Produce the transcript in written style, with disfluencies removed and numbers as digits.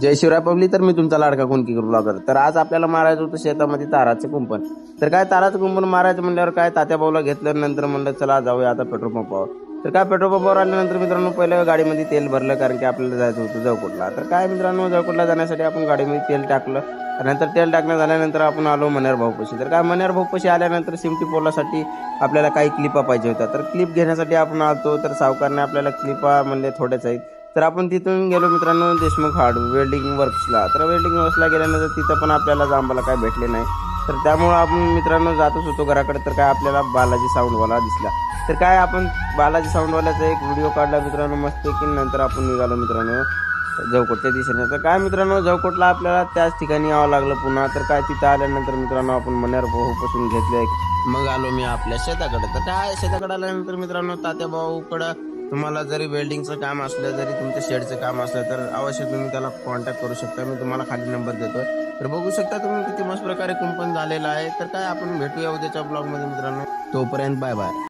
जय शिवराय पब्ली. तर मी तुमचा लाडका कुणकी ब्लॉगर. तर आज आपल्याला मारायचं होतं शेतामध्ये ताराचं कुंपण. तर काय ताराचं कुंपण मारायचं म्हणल्यावर काय तात्या भाऊला घेतलं. नंतर म्हणलं चला जाऊया आता पेट्रोल पंपावर. तर काय पेट्रोल पंपावर आल्यानंतर मित्रांनो पहिलं गाडीमध्ये तेल भरलं, कारण की आपल्याला जायचं होतं जवकोटला. तर काय मित्रांनो जवकोटला जाण्यासाठी आपण गाडीमध्ये तेल टाकलं. नंतर तेल टाकणं झाल्यानंतर आपण आलो मनेर भाऊपाशी. तर काय मनेर भाऊपाशी आल्यानंतर सिमटी पोलासाठी आपल्याला काही क्लिपा पाहिजे होत्या. तर क्लिप घेण्यासाठी आपण आलतो. तर सावकारने आपल्याला क्लिपा म्हणले थोड्याच आहेत. तर आपण तिथून गेलो मित्रांनो देशमुख हार्ड वेल्डिंग वर्क्सला. तर वेल्डिंग वर्क्सला गेल्यानंतर तिथं पण आपल्याला जांबाला काय भेटले नाही. तर त्यामुळं आपण मित्रांनो जातच होतो घराकडे. तर काय आपल्याला बालाजी साऊंडवाला दिसला. तर काय आपण बालाजी साऊंडवाल्याचा एक व्हिडिओ काढला मित्रांनो मस्तपैकी. नंतर आपण निघालो मित्रांनो जवकोटच्या दिशेने. तर काय मित्रांनो जवकोटला आपल्याला त्याच ठिकाणी यावं लागलं पुन्हा. तर काय तिथं आल्यानंतर मित्रांनो आपण मनेर भाऊपासून घेतले. मग आलो मी आपल्या शेताकडे. तर काय शेताकडे आल्यानंतर मित्रांनो तात्या भाऊकडं तुम्हाला जरी वेल्डिंगचं काम असलं, जरी तुमच्या शेडचं काम असलं, तर अवश्य तुम्ही त्याला कॉन्टॅक्ट करू शकता. मी तुम्हाला खाली नंबर देतो. तर बघू शकता तुम्ही किती मस्त प्रकारे कुंपण झालेलं आहे. तर काय आपण भेटूया उद्याच्या ब्लॉगमध्ये मित्रांनो. तोपर्यंत बाय बाय.